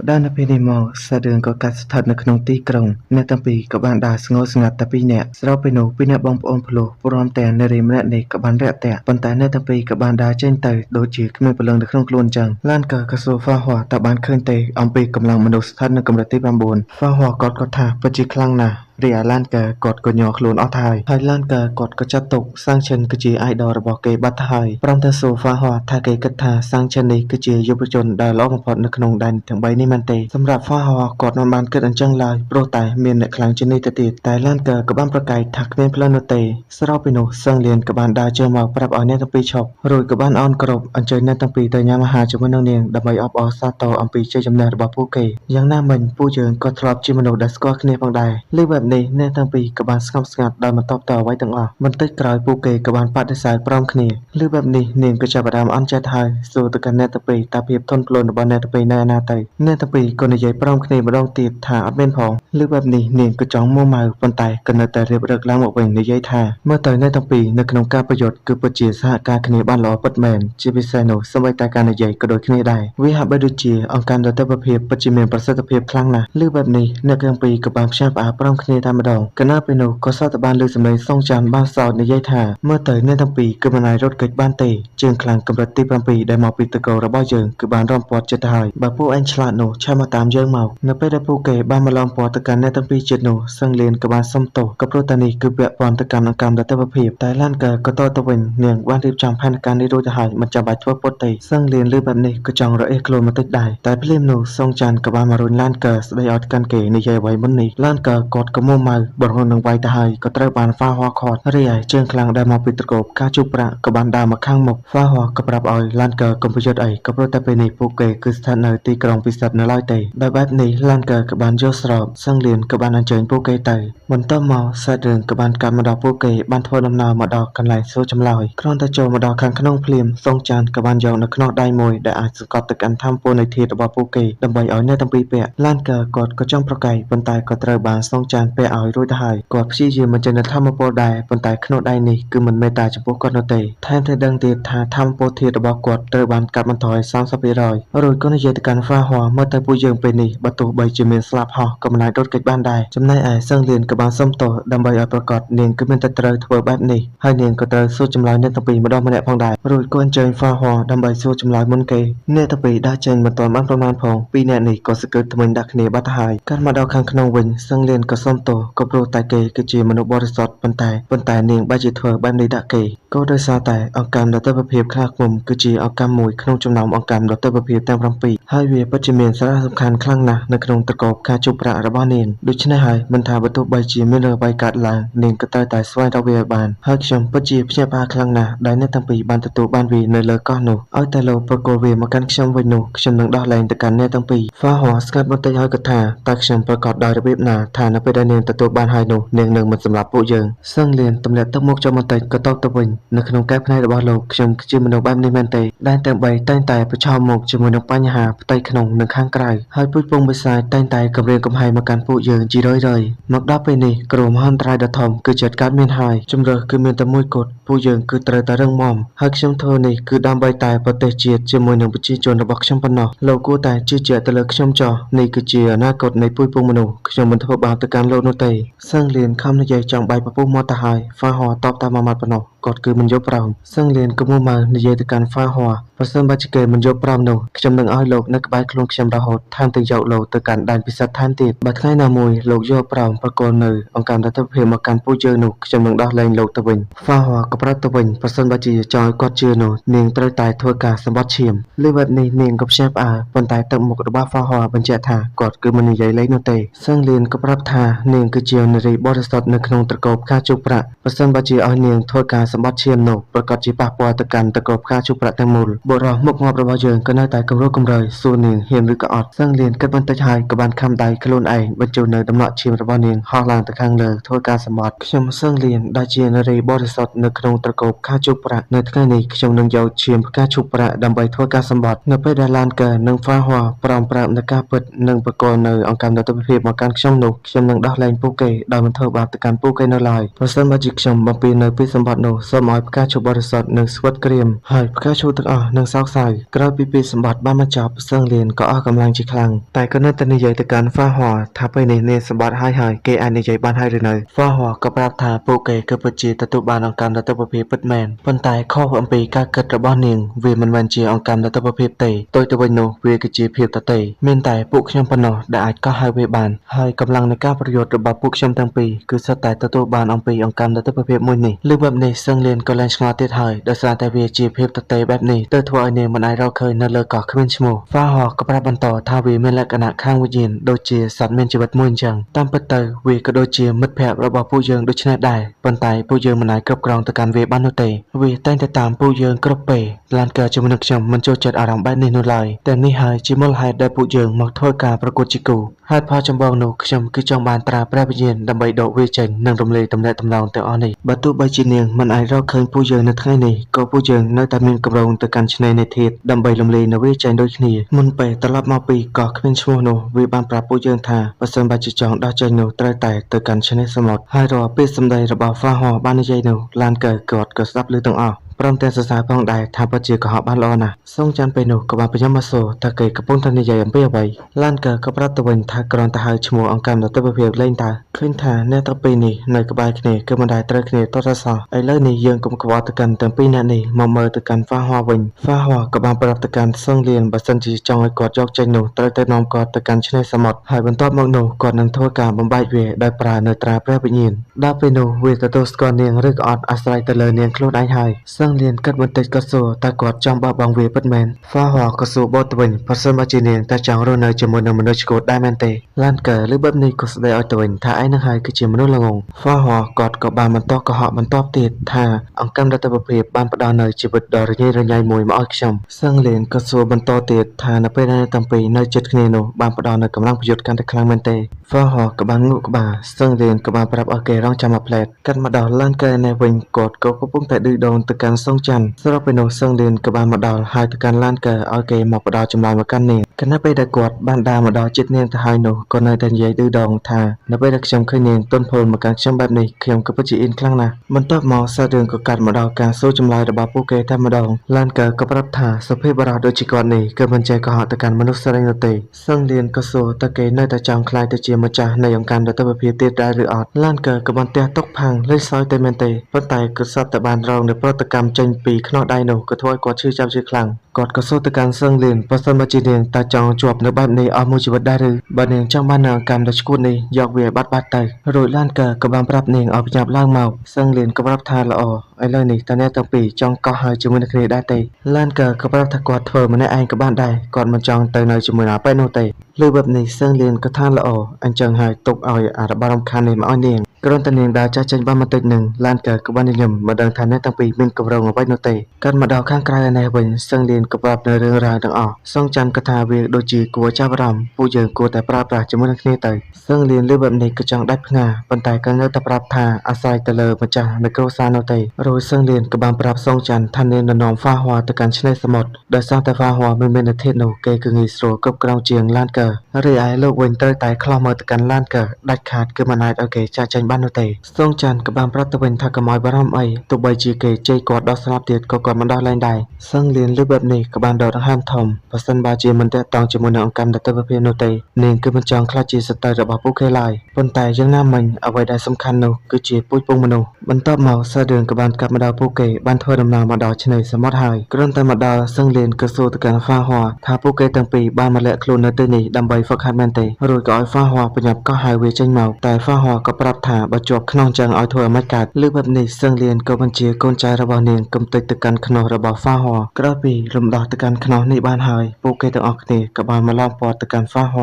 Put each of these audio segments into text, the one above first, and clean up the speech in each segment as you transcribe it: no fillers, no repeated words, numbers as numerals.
ផ្ដល់នូវពេលនេះមកសាច់រឿងក៏កាត់ស្ថិតនៅក្នុងទីក្រុងអ្នកទាំងពីរក៏បានដើរស្ងោស្ងាត់តែពីរនាក់ស្របពេលនោះពីរនាក់បងប្អូនភ្លោះព្រមទាំងនារីម្នាក់នេះក៏បានរាក់ទាក់ប៉ុន្តែអ្នកទាំងពីរក៏បានដើរចេញទៅដូចជាគ្មានព្រលឹងនៅក្នុងខ្លួនអញ្ចឹងឡានក៏សួរហ្វាហួរតើបានឃើញទេអំពីកម្លាំងមនុស្សស្ថិតនៅកម្រិតទី9ហ្វាហួរគាត់ថាពិតជាខ្លាំងណាស់រីឯឡានកើគាត់ក៏ញ័រខ្លួនអស់ទៅហើយឡានកើគាត់ក៏ចាត់ទុកសាំងឈិនគឺជាអាយដលរបស់គេបាត់ទៅហើយព្រមទាំងសូហ្វាហ័រថាគេគិតថាសាំងឈិននេះគឺជាយុវជនដែលល្អបំផុតនៅក្នុងដែនទាំង3នេះមែនទេសម្រាប់ហ្វាហ័រគាត់មិនបានគិតអញ្ចឹងឡើយព្រោះតែមានអ្នកខ្លាំងជាងនេះទៅទៀតតែឡានកើក៏បានប្រកែកថាគ្មានផ្លូវនោះទេស្របពេលនោះសឹងលៀនក៏បានដើរចូលមកប្រាប់ឲ្យអ្នកទាំងពីរឈប់រួចក៏បានអោនគោរពអញ្ជើញអ្នកទាំងពីរទៅញ៉ាំអាហារជាមួយនឹងនាងដើម្បីអបអរសាទរអំពីជ័យជំនះរបស់ពួកគេយ៉ាងណាមិញពួកយើងក៏ធ្លាប់ជាមនុស្សដែលស្គាល់គ្នាផងដែរលើបែបនេះអ្នកទាំងពីរក៏បានស្ងប់ស្ងាត់ដោយមិនតបតអ្វីទាំងអស់បន្តិចក្រោយពួកគេក៏បានបដិសេធព្រមគ្នាលើបែបនេះនាងក៏ចាប់ផ្ដើមអន់ចិត្តហើយសួរទៅកាន់អ្នកទាំងពីរតើភាពទន់ភ្លន់របស់អ្នកទាំងពីរនៅណាទៅអ្នកទាំងពីរក៏និយាយព្រមគ្នាម្ដងទៀតថាអត់មានផងលើបែបនេះនាងក៏ចង់មួម៉ៅប៉ុន្តែក៏នៅតែរៀបរឹកឡើងមកវិញនិយាយថាមើលទៅអ្នកទាំងពីរនៅក្នុងការប្រយុទ្ធគឺពិតជាសហការគ្នាបានល្អពិតមែនជាពិសេសនោះសូម្បីតែការនិយាយក៏ដូចគ្នាដែរវាហាក់បីដូចជាអង្គការដទិដ្ឋភាពពិតជាមានប្រសិទ្ធភាពខ្លាំងណាស់លើបែបនេះអ្នកទាំងពីរក៏បានផ្ញើផ្អើលព្រមគ្នាតែម្ដងកណ្ដាលពេលនោះក៏សតបានលើសម្លេងសងចាន់បានសោតនិយាយថាមើលទៅអ្នកទាំងពីរគឺមិនអាចរត់គេចបានទេជាងខ្លាំងកម្រិតទី7ដែលមកពីតកោរបស់យើងគឺបានរំពាត់ចិត្តទៅហើយបើពួកឯងឆ្លាតនោះឆាប់មកតាមយើងមកនៅពេលដែលពួកគេបានមកឡោមព័ទ្ធទៅកាន់អ្នកទាំងពីរចិត្តនោះសឹងលៀនក៏បានសុំទោសក៏ព្រោះតែនេះគឺពាក់ព័ន្ធទៅកាន់អង្គការដទិដ្ឋភាពតែឡានក៏តទៅវិញនាងបានរៀបចំផែនការនេះរួចទៅហើយមិនចាំបាច់ធ្វើពុតទេសឹងលៀនលើបែបនេះក៏ចង់រអេសខ្លួនបន្តិចដែរតែភ្លាមនោះសងចាន់ក៏បានមករុញឡានស្ដីឲ្យកាន់គេនិយាយអ្វីមុននេះឡានគាត់ក៏មុំម៉ៅបរហូតនឹងវាយទៅហើយក៏ត្រូវបានហ្វាហ័រខាត់រីឯជើងខ្លាំងដែលមកពីត្រកូបការជូបប្រាក់ក៏បានដើរមកខាងមុខហ្វាហ័រក៏ប្រាប់ឲ្យឡានកុំប្រយុទ្ធអីក៏ព្រោះតែពេលនេះពួកគេគឺស្ថិតនៅទីក្រុងពិសិដ្ឋនៅឡើយទេដោយបែបនេះឡានក៏បានយល់ស្របសឹងលៀនក៏បានអញ្ជើញពួកគេទៅបន្ទាប់មកសាច់រឿងក៏បានកាត់មកដល់ពួកគេបានធ្វើដំណើរមកដល់កន្លែងសួរចម្លើយគ្រាន់តែចូលមកដល់ខាងក្នុងភ្លាមសងចានក៏បានយកនៅខ្នោះដៃមួយដែលអាចសង្កត់ទៅកាន់ធម្មពលនៃធាតុរបស់ពួកគេដើម្បីឲ្យអ្នកទាំងពីរពាក់ឡានគាត់ក៏ចង់ប្រកែកប៉ុន្តែក៏ត្រូវបានសងចានពាក់ឲ្យរួចទៅហើយគាត់ព្យាយាមបញ្ចេញនូវធម្មពលដែរប៉ុន្តែខ្នោះដៃនេះគឺមិនមេត្តាចំពោះគាត់នោះទេថែមទាំងដឹងទៀតថាធម្មពលធាតុរបស់គាត់ត្រូវបានកាត់បន្ថយ 30% រួចក៏និយាយទៅកាន់ហ្វាហ័រមើលទៅពួកយើងពេលនេះបើទោះបីជាមានស្លាប់ហោះក៏មិនអាចរត់គេចបានដែរចំណែកឯសឹងលៀនក៏បានសុំទោសដើម្បីឲ្យប្រកាសនាងគឺមានតែត្រូវធ្វើបែបនេះហើយនាងក៏ត្រូវសួរចម្លើយអ្នកទាំងពីរម្ដងម្នាក់ផងដែររួចក៏អញ្ជើញហ្វាហ័រដើម្បីសួរចម្លើយមុនគេអ្នកទាំងពីរដើរចេញមិនទាន់បានប្រមាណផងពីរនាក់នេះក៏សង្កឹកថ្មិញដាក់គ្នាបាត់ទៅហើយកាត់មកដល់ខាងក្នុងវិញសឹងលៀនក៏សុំទោសក៏ព្រោះតែគេគឺជាមនុស្សបរិសុទ្ធប៉ុន្តែនាងបែរជាធ្វើបែបនេះដាក់គេក៏ដោយសារតែអង្គការដទិដ្ឋភាពខ្នាតឃុំគឺជាអង្គការមួយក្នុងចំណោមអង្គការដទិដ្ឋភាពទាំង7ហើយវាពិតជាមានសារៈសំខាន់ខ្លាំងណាស់នៅក្នុងត្រកូលការជប់ប្រាក់របស់នាងដូច្នេះហើយមិនថាបើទោះបីជាមានរឿងអ្វីកើតឡើងនាងក៏ត្រូវតែស្វែងរកវាឲ្យបានហើយខ្ញុំពិតជាភ្ញាក់ផ្អើលខ្លាំងណាស់ដែលអ្នកទាំងពីរបានទទួលបានវានៅលើកោះនោះឲ្យតែលោកប្រគល់វាមកកាន់ខ្ញុំវិញនោះខ្ញុំនឹងដោះលែងទៅកាន់អ្នកទាំងពីរហ្វាហ័រស្ងាត់បន្តិចហើយក៏ថាតើខ្ញុំប្រកាសដោយរបៀបណាថានៅពេលដែលនាងទទួលបានហើយនោះនាងនឹងមិនសម្លាប់ពួកយើងសឹងលៀនទម្លាក់ទឹកមុខចូលបន្តិចក៏តបទៅវិញនៅក្នុងកែផ្នែករបស់លោកខ្ញុំគឺជាមនុស្សបែបនេះមែនទេដែលទាំង3តែងតែប្រឈមមុខជាមួយនឹងបញ្ហាផ្ទៃក្នុងនិងខាងក្រៅហើយពូជពងបិសាចតែងតែគំរាមកំហែងមកកាន់ពួកយើងជារឿយៗមកដល់ពេលនេះគ្រោះមហន្តរាយដ៏ធំគឺចិត្តកើតមានហើយជំរើសគឺមានតែមួយគត់ពួកយើងគឺត្រូវតែរឹងមាំហើយខ្ញុំធ្វើនេះគឺដើម្បីតែប្រទេសជាតិជាមួយនឹងប្រជាជនរបស់ខ្ញុំប៉ុណ្ណោះលោកគួរតែជឿជាក់ទៅលើខ្ញុំចុះនេះគឺជាអនាគតនៃពូជពងមនុស្សខ្ញុំមិនធ្វើបាបទៅកាន់លោកនោះទេសឹងលៀនខំនិយាយចង់បែកពពុះមកទៅហើយហ្វាហ័រតបតែមួយម៉ាត់ប៉ុណ្ណោះគាត់គឺមិនយល់ព្រមសឹងលៀនក៏មួម៉ៅនិយាយទៅកាន់ហ្វាហ័រប្រសិនបើជាគេមិនយល់ព្រមនោះខ្ញុំនឹងឲ្យលោកនៅក្បែរខ្លួនខ្ញុំរហូតថែមទាំងយកលោកទៅកាន់ដែនពិសិដ្ឋថែមទៀតបើថ្ងៃណាមួយលោកយល់ព្រមប្រគល់នៅអង្គការដទិដ្ឋភាពមកកាន់ពួកយើងនោះខ្ញុំនឹងដោះលែងលោកទៅវិញហ្វាហ័រក៏ប្រាប់ទៅវិញប្រសិនបើជាចង់ឲ្យគាត់ជឿនោះនាងត្រូវតែធ្វើការសម្បត្តិឈាមលើបែបនេះនាងក៏ភ្ញាក់ផ្អើលប៉ុន្តែទឹកមុខរបស់ហ្វាហ័របញ្ជាក់ថាគាត់គឺមិននិយាយលេងនោះទេសឹងលៀនក៏ប្រាប់ថានាងគឺជានារីបរិសុទ្ធនៅក្នុងត្រកូលផ្កាជុកប្រាក់ប្រសិនបើជាឲ្យនាងធ្វើការសម្បត្តិឈាមនោះប្រកាសជាប៉ះពាល់ទៅកាន់ត្រកូលផ្កាជុកប្រាក់ទាំងមូលបុរសមុខងាប់របស់យើងក៏នៅតែគម្រោងគំរើយសួរនាងហ៊ានឬក៏អត់សឹងលៀនគិតបន្តិចហើយក៏បានខំដៃខ្លួនឯងបញ្ជូននៅដំណក់ឈាមរបស់នាងហោះឡើងទៅខាងលើធ្វើការសម្បត្តិខ្ញុំសឹងលៀនដែលជានារីបរិសុទ្ធនៅក្នុងត្រកូលផ្កាជុកប្រាក់នៅថ្ងៃនេះខ្ញុំនឹងយកឈាមផ្កាជុកប្រាក់ដើម្បីធ្វើការសម្បត្តិនៅពេលដែលឡានកើនិងហ្វាហ័រព្រមប្រាប់នៅការពិតនិងប្រកល់នៅអង្គការដទិដ្ឋភាពមកកាន់ខ្ញុំនោះខ្ញុំនឹងដោះ លែងពួកគេដោយមិនធ្វើបាបទៅកាន់ពួកគេនៅឡើយប្រសិនបើជាខ្ញុំបំពេញនៅពីសម្បត្តិនោះសូមឲ្យផ្កាឈូកបរិសុទ្ធនិងស្វិតក្រៀមហើយផ្កាឈូកទាំងអស់នឹងសោកសៅក្រោយពីពីសម្បត្តិបានបញ្ចប់សឹងលៀនក៏អស់កម្លាំងជាខ្លាំងតែក៏នៅតែនិយាយទៅកាន់ហ្វាហ័រថាពេលនេះនាងសម្បត្តិហើយគេអាចនិយាយបានហើយឬនៅហ្វាហ័រក៏ប្រាប់ថាពួកគេគឺពិតជាទទួលបានអង្គកម្មទិដ្ឋភាពពិតមែនប៉ុន្តែខុសអំពីការគិតរបស់នាងវាមិនមែនជាអង្គកម្មទិដ្ឋភាពទេផ្ទុយទៅវិញនោះវាគឺជាភាពទទេមានតែពួកខ្ញុំប៉ុណ្ណោះដែលអាចកោះហៅវាបានហើយកម្លាំងនៃការប្រយុទ្ធរបស់ពួកខ្ញុំទាំងពីរគឺសុទ្ធតែទទួលបានអំពីអង្គកម្មទិដ្ឋភាពមួយនេះលើបែបនេះសឹងលៀនក៏លែងឆ្ងល់ទៀតហើយដោយសារតែវាជាភាពទទេបែបនេះទើបធ្វើឲ្យនាងមិនអាចរកឃើញនៅលើកោះគ្មានឈ្មោះហ្វាហ័រក៏ប្រាប់បន្តថាវាមានលក្ខណៈខាងវិញ្ញាណដូចជាសត្វមានជីវិតមួយអញ្ចឹងតាមពិតទៅវាក៏ដូចជាមិត្តភក្តិរបស់ពួកយើងដូចនេះដែរប៉ុន្តែពួកយើងមិនអាចគ្រប់គ្រងទៅកាន់វាបាននោះទេវាតែងតែតាមពួកយើងគ្រប់ពេលឡានកើជាមួយនឹងខ្ញុំមិនចូលចិត្តអារម្មណ៍បែបនេះនោះឡើយតែនេះហើយជាមូលហេតុដែលពួកយើងមកធ្វើការប្រកួតជាគូហេតុផលចម្បងនោះខ្ញុំគឺចង់បានត្រាព្រះវិញ្ញាណដើម្បីដកវាចេញនិងរំលាយទំនាក់ទំនងទាំងអស់នេះបើទោះបីជានាងមិនអាចរកឃើញពួកយើងនៅថ្ងៃនេះក៏ពួកយើងនៅតែមានកម្រងទៅកាន់ឆ្នេរនៃធាតុដើម្បីរំលាយនៅវាចេញដូចគ្នាមុនពេលត្រឡប់មកពីកោះគ្មានឈ្មោះនោះវាបានប្រាប់ពួកយើងថាបើសិនបើជាចង់ដោះចេញនោះត្រូវតែទៅកាន់ឆ្នេរសមុទ្រហើយរាល់ពាក្យសម្ដីរបស់ហ្វាហ័របាននិយាយនោះឡានកើគាត់ក៏ស្ដាប់ឮទាំងអស់ព្រមទាំងសរសើរផងដែរថាពិតជាកុហកបានល្អណាស់សូងច័ន្ទពេលនោះក៏បានបញ្ញាមកសួរថាគេកំពុងតែនិយាយអំពីអ្វីឡានកើក៏ប្រាប់ទៅវិញថាគ្រាន់តែហៅឈ្មោះអង្គកម្មទិដ្ឋភាពលេងតើឃើញថាអ្នកទាំងពីរនេះនៅក្បែរគ្នាគឺមិនដែលត្រូវគ្នាតតសោះឥឡូវនេះយើងកុំខ្វល់ទៅកាន់ទាំងពីរអ្នកនេះមកមើលទៅកាន់ហ្វាហ័រវិញហ្វាហ័រក៏បានប្រាប់ទៅកាន់សឹងលៀនបើសិនជាចង់ឲ្យគាត់យកចេញនោះត្រូវតែនាំគាត់ទៅកាន់ឆ្នេរសមុទ្រហើយបន្ទាប់មកនោះគាត់នឹងធ្វើការបំបែកវាដោយប្រើនៅត្រាព្រះវិញ្ញាណដល់ពេលនោះវាទទួលស្គាល់នាងឬក៏អត់អាស្រ័យទៅលើនាងខ្លួនឯងហើយសឹងលៀនគិតបន្តិចក៏សួរតើគាត់ចង់បោះបង់វាពិតមែនហ្វាហ័រក៏សួរបូតទៅវិញប្រសិនបើជានាងតែចង់រស់នៅជាមួយនឹងមនុស្សឆ្កួតដែរមែនទេឡានកើឬបែបនេះក៏ស្ដីឲ្យទៅវិញថាឯងនឹងហើយគឺជាមនុស្សល្ងងហ្វាហ័រគាត់ក៏បានបន្តកុហកបន្តទៀតថាអង្គកម្មទិដ្ឋភាពបានផ្ដល់នូវជីវិតដ៏រញ៉េរញ៉ៃមួយមកឲ្យខ្ញុំសឹងលៀនក៏សួរបន្តទៀតថានៅពេលដែលទាំងពីរនៅជិតគ្នានោះបានផ្ដល់នូវកម្លាំងប្រយុទ្ធកាន់តែខ្លាំងមែនទេហ្វាហ័រក៏បានងក់ក្បាលសឹងលៀនក៏បានប្រាប់ឲ្យគេរងចាំមួយផ្លែតកាត់មកដល់ឡានកើនេះវិញគាត់ក៏កំពុងតែឌឺដងទៅកាន់សងច័ន្ទស្របពេលនោះសឹងលៀនក៏បានមកដល់ហើយទៅកាន់ឡានកើឲ្យគេមកផ្ដល់ចម្លើយមកកាន់នាងខណៈពេលដែលគាត់បានដើរមកដល់ជិតនាងទៅហើយនោះក៏នៅតែនិយាយឌឺដងថានៅពេលដែលខ្ញុំឃើញនាងទន់ភ្លន់មកកាន់ខ្ញុំបែបនេះខ្ញុំក៏ពិតជាអៀនខ្លាំងណាស់បន្ទាប់មកសាច់រឿងក៏កាត់មកដល់ការសួរចម្លើយរបស់ពួកគេតែម្ដងឡានកើក៏ប្រាប់ថាសុភាពបុរសដូចជាគាត់នេះគឺមិនចេះកុហកទៅកាន់មនុស្សស្រីនោះទេសឹងលៀនក៏សួរតើគេនៅតែចង់ខ្លាចទៅជាម្ចាស់នៃអង្គការទិដ្ឋភាពទៀតដែរឬអត់ឡានកើក៏បានទះទុកផាំងលេចសើចតែមែនទេប៉ុន្តែក៏សត្វតែបានរងនៅប្រតិកម្មចេញពីខ្នោះដៃនោះក៏ធ្វើឲ្យគាត់ឈឺចាប់ជាខ្លាំងគាត់ក៏សួរទៅកាន់សឹងលៀនបើសិនបើជានាងតើចង់ជាប់នៅបែបនេះអស់មួយជីវិតដែរឬបើនាងចង់បាននៅអង្គការដ៏ឈួតនេះយកវាបាត់ទៅរួចឡានកើក៏បានប្រាប់នាងឲ្យប្រញាប់ឡើងមកសឹងលៀនក៏ប្រាប់ថាល្អឥឡូវនេះតើអ្នកទាំងពីរចង់កោះហើយជាមួយនឹងគ្នាដែរទេឡានកើក៏ប្រាប់ថាគាត់ធ្វើម្នាក់ឯងក៏បានដែរគាត់មិនចង់ទៅនៅជាមួយណាប៉ែនោះទេលើបែបនេះសឹងលៀនក៏ថាល្អអញ្ចឹងហើយទុកឲ្យអារម្មណ៍រំខាននេះមកឲ្យនាងគ្រាន់តែនាងដើរចាស់ចេញបានបន្តិចនឹងឡានកើក៏បានញញឹមមិនដឹងថាអ្នកទាំងពីរមានកម្រងអ្វីនោះទេកាត់មកដល់ខាងក្រៅឯនេះវិញសឹងលៀនក៏ប្រាប់នៅរឿងរ៉ាវទាំងអស់សងច័ន្ទក៏ថាវាដូចជាគួរចាប់អារម្មណ៍ពួកយើងគួរតែប្រើប្រាស់ជាមួយនឹងគ្នាទៅសឹងលៀនលើបែបនេះក៏ចង់ដាច់ផ្ងាប៉ុន្តែក៏នៅតែប្រាប់ថាអាស្រ័យទៅលើម្ចាស់នៃគ្រួសារនោះទេរួចសឹងលៀនក៏បានប្រាប់សងច័ន្ទថានាងនាំហ្វាហ័រទៅកាន់ឆ្នេរសមុទ្រដោយសារតែហ្វាហ័រមិនមាននៅធាតុនោះគេគឺងាយស្រួលគ្រប់គ្រងជាងឡានកើរីឯលោកវិញត្រូវតែខ្លោះមើលទៅកាន់ឡានកើដាច់ខាតគឺមិនអាចឲ្យគេចាក់ចេញបាននោះទេសងច័ន្ទក៏បានប្រាប់ទៅវិញថាកុំឲ្យបារម្ភអីទោះបីជាគេជ័យគាត់ដល់ស្លាប់ទៀតក៏គាត់មិនដោះលែងដែរសឹងលៀនលើបែបនេះក៏បានដកដង្ហើមធំបើសិនបើជាមិនតាក់ទងជាមួយនឹងអង្គការទិដ្ឋភាពនោះទេនាងគឺមិនចង់ខ្លាចជាសត្រូវរបស់ពួកគេឡើយប៉ុន្តែយ៉ាងណាមិញអ្វីដែលសំខាន់នោះគឺជាពូជពងមនុស្សបន្ទាប់មកសាច់រឿងក៏បានកាប់មកដល់ពួកគេបានធ្វើដំណើរមកដល់ឆ្នេរសមុទ្រហើយគ្រាន់តែមកដល់សឹងលៀនក៏សួរទៅកាន់ហ្វាហ័រថាពួកគេទាំងពីរបានមកលាក់ខ្លួននៅទីនេះដើម្បីហ្វឹកហាត់មែនទេរួចក៏ឲ្យហ្វាហ័រប្រញាប់កោះហៅវាចេញមកតែហ្វាហ័រក៏ប្រាប់ថាបើជាប់ខ្នោះចឹងឲ្យធ្វើឲ្យមិនកើតលើបែបនេះសឹងលៀនក៏បញ្ជាកូនចៅរបស់នាងកុំតិចទៅកាន់ខ្នោះរបស់ហ្វាហ័រក្រោយពីរំដោះទៅកាន់ខ្នោះនេះបានហើយពួកគេទាំងអស់គ្នាក៏បានមកឡោមព័ទ្ធទៅកាន់ហ្វាហ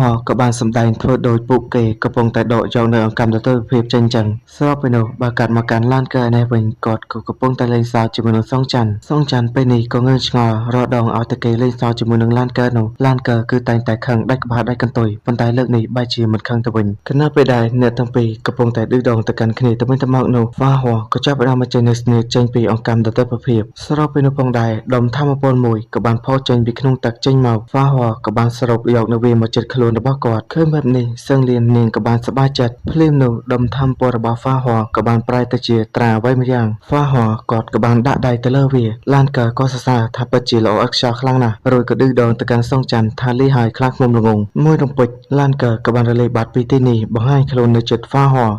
័រក៏បានសម្ដែងធ្វើដោយពួកគេកំពុងតែដកយកនៅអង្គកម្មទិដ្ឋភាពចេញចឹងស្របពេលនោះបើកាត់មកកាន់ឡានកើនេះវិញគាត់ក៏កំពុងតែលេងសើចជាមួយនឹងសងច័ន្ទពេលនេះក៏ងើយឆ្ងល់រដងឲ្យតែគេលេងសើចជាមួយនឹងឡានកើនោះឡានកើគឺតែងតែខឹងដាច់ក្បាលដាច់កន្ទុយប៉ុន្តែលើកនេះបែរជាមិនខឹងទៅវិញខណៈពេលដែលអ្នកទាំងពីរកំពុង ពងតែឌឺដងទៅកាន់គ្នាទៅវិញទៅមកនោះហ្វាហ័រក៏ចាប់ផ្ដើមបញ្ចេញនូវស្នេហ៍ចេញពីអង្កាំដទិដ្ឋភាពស្របពេលនោះផងដែរដុំធម្មពលមួយក៏បានផុសចេញពីក្នុងទឹកចេញមកហ្វាហ័រក៏បានសរុបយកនៅវាមកចិត្តខ្លួនរបស់គាត់ឃើញបែបនេះសឹងលៀននាងក៏បានសប្បាយចិត្តភ្លាមនោះដុំធម្មពលរបស់ហ្វាហ័រក៏បានប្រែទៅជាត្រាអ្វីម្យ៉ាងហ្វាហ័រគាត់ក៏បានដាក់ដៃទៅលើវាឡានកើក៏សរសើរថាពិតជាល្អឥតខ្ចោះខ្លាំងណាស់រួចក៏ឌឺដងទៅកាន់សងច័ន្ទថាលីហើយខ្លាំងខ្មុំល្ងងមួយរំពេចឡានកើក៏បានរលាយបាត់ពីទីនេះបង្ហាញខ្លួននៅជិតហ្វាហ័រ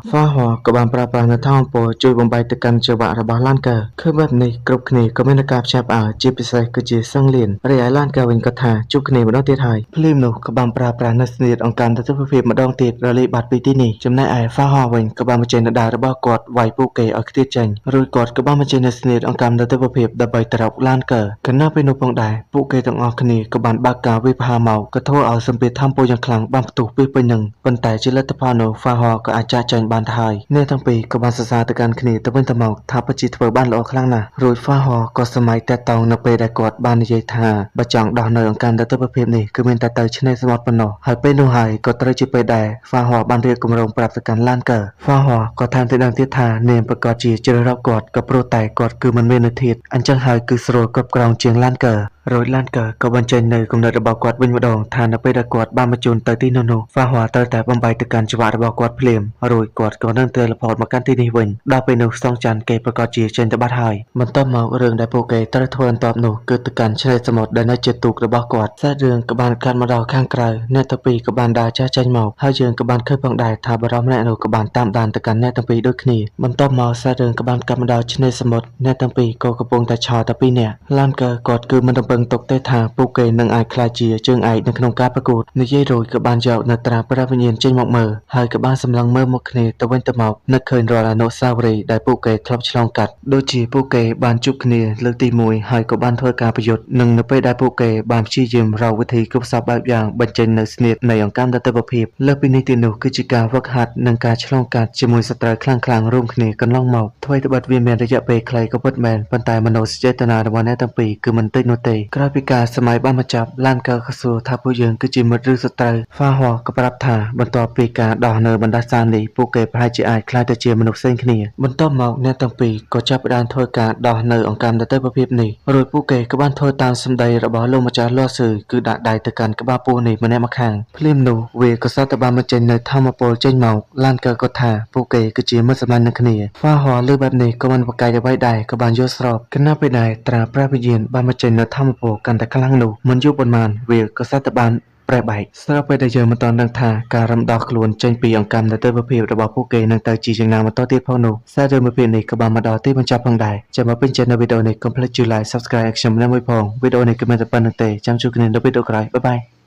ក៏បានប្រើប្រាស់នៅធម្មពលជួយបំបែកទៅកាន់ចង្វាក់របស់ឡានកើឃើញបែបនេះគ្រប់គ្នាក៏មានការផ្សាយផ្អើលជាពិសេសគឺជាសឹងលៀនរីឯឡានកើវិញក៏ថាជួបគ្នាម្ដងទៀតហើយភ្លាមនោះក៏បានប្រើប្រាស់នៅស្នេហ៍អង្កាំទិដ្ឋភាពម្ដងទៀតរលាយបាត់ពីទីនេះចំណែកឯហ្វាហ័រវិញក៏បានបញ្ចេញនៅដារបស់គាត់វាយពួកគេឲ្យខ្ទាតចេញរួចគាត់ក៏បានបញ្ចេញនៅស្នេហ៍អង្កាំទិដ្ឋភាពដើម្បីទៅរកឡានកើគណៈពេលនោះផងដែរពួកគេទាំងអស់គ្នាក៏បានបើកការវិភាគមកក៏ធ្វើឲ្យសម្ពាធធម្មពលយ៉ាងខ្លាំងបានផ្ទុះពីពេញនឹងប៉ុន្តែជាលទ្ធផលនោះហ្វាហ័រក៏អាចចាកចេញបានទៅហើយអ្នកទាំងពីរក៏បានសរសើរទៅកាន់គ្នាទៅវិញទៅមកថាពិតជាធ្វើបានល្អខ្លាំងណាស់រួចហ្វាហ័រក៏សម័យតែតងនៅពេលដែលគាត់បាននិយាយថាបើចង់ដោះនៅអង្កាំទិដ្ឋភាពនេះគឺមានតែទៅឆ្នេរសមុទ្រប៉ុណ្ណោះហើយពេលនោះហើយក៏ត្រូវជាពេលដែលហ្វាហ័របានរៀបគម្រោងប្រាប់ទៅកាន់ឡានកើហ្វាហ័រក៏ថែមទាំងដឹងទៀតថានាងប្រកាសជាជ្រើសរើសគាត់ក៏ព្រោះតែគាត់គឺមិនមាននៅធាតុអញ្ចឹងហើយគឺស្រួលគ្រប់គ្រងជាងឡានកើរួចឡានកើក៏បញ្ចេញនៅគំនិតរបស់គាត់វិញម្ដងថានៅពេលដែលគាត់បានបញ្ជូនទៅទីនោះហ្វាហ័រត្រូវតែបំបីទៅកាន់ចង្វាក់របស់គាត់ភ្លាមរួចគាត់ក៏នឹងទៅរផោតមកកាន់ទីនេះវិញដល់ពេលនោះសងច័ន្ទគេប្រកាសជាចេញទៅបាត់ហើយបន្ទាប់មករឿងដែលពួកគេត្រូវធ្វើបន្ទាប់នោះគឺទៅកាន់ឆ្នេរសមុទ្រដែលនៅជិតទូករបស់គាត់សាច់រឿងក៏បានកាត់មកដល់ខាងក្រៅអ្នកទាំងពីរក៏បានដើរចាស់ចេញមកហើយយើងក៏បានឃើញផងដែរថាបរិសម្នាក់នោះក៏បានតាមដានទៅកាន់អ្នកទាំងពីរដូចគ្នាបន្ទាប់មកសាច់រឿងក៏បានកាត់មកដល់ឆ្នេរសមុទ្រអ្នកទាំងពីរក៏កំពុងតែឆោតតែពីរនាក់ឡានកើគាត់គឺមិនរំពឹងទុកទេថាពួកគេនឹងអាចក្លាយជាជើងឯកនៅក្នុងការប្រកួតនិយាយរួចក៏បានយកនៅត្រាព្រះវិញ្ញាណចេញមកមើលហើយក៏បានសម្លឹងមើលមកគ្នាទៅវិញទៅមកនឹកឃើញរាល់អនុស្សាវរីយ៍ដែលពួកគេធ្លាប់ឆ្លងកាត់ដូចជាពួកគេបានជួបគ្នាលើកទី1ហើយក៏បានធ្វើការប្រយុទ្ធនិងនៅពេលដែលពួកគេបានព្យាយាមរកវិធីគ្រប់សពបែបយ៉ាងបញ្ចេញនៅស្នេហ៍នៃអង្កាំទិដ្ឋភាពលើពីនេះទៀតនោះគឺជាការវឹកហាត់និងការឆ្លងកាត់ជាមួយសត្រូវខ្លាំងៗរួមគ្នាកន្លងមកអ្វីត្បិតវាមានរយៈពេលខ្លីក៏ពិតមែនប៉ុន្តែមនោសញ្ចេតនារបស់អ្នកទាំងពីរគឺមិនតិចនោះទេក្រោយពីការសម័យបានបញ្ចប់ឡានកើក៏សួរថាពួកយើងគឺជាមិត្តឬសត្រូវហ្វាហ័រក៏ប្រាប់ថាបន្ទាប់ពីការដោះនៅបណ្ដាសានេះពួកគេប្រហែលជាអាចក្លាយទៅជាមនុស្សផ្សេងគ្នាបន្ទាប់មកអ្នកទាំងពីរក៏ចាប់ផ្ដើមធ្វើការដោះនៅអង្កាំទិដ្ឋភាពនេះរួចពួកគេក៏បានធ្វើតាមសម្ដីរបស់លោកម្ចាស់លាស៊ឺគឺដាក់ដៃទៅកាន់ក្បាលពស់នេះម្នាក់ម្ខាងភ្លាមនោះវាក៏សត្វទៅបានបញ្ចេញនៅធម្មពលចេញមកឡានកើក៏ថាពួកគេគឺជាមិត្តសម្លាញ់នឹងគ្នាហ្វាហ័រលើបែបនេះក៏មិនប្រកែកអ្វីដែរក៏បានយល់ស្របគណៈពេលដែលត្រាព្រះវិញ្ញាណបានបញ្ចេញនៅធម្មពលកាន់តែខ្លាំងនោះមិនយូរប៉ុន្មានវាក៏សត្វទៅបានប្រែបែកស្របពេលដែលយើងមិនទាន់ដឹងថាការរំដោះខ្លួនចេញពីអង្កាំទិដ្ឋភាពរបស់ពួកគេនឹងទៅជាយ៉ាងណាបន្តទៀតផងនោះសាររឿងមួយពេលនេះក៏បានមកដល់ទីបញ្ចប់ផងដែរចាំមកពេញចិត្តនៅវីដេអូនេះកុំភ្លេចជួយ like Subscribe ឲ្យខ្ញុំមួយផងវីដេអូនេះគឺមានតែប៉ុណ្្នឹងទេចាំជួបគ្នានៅវីដេអូក្រោយបាយបាយ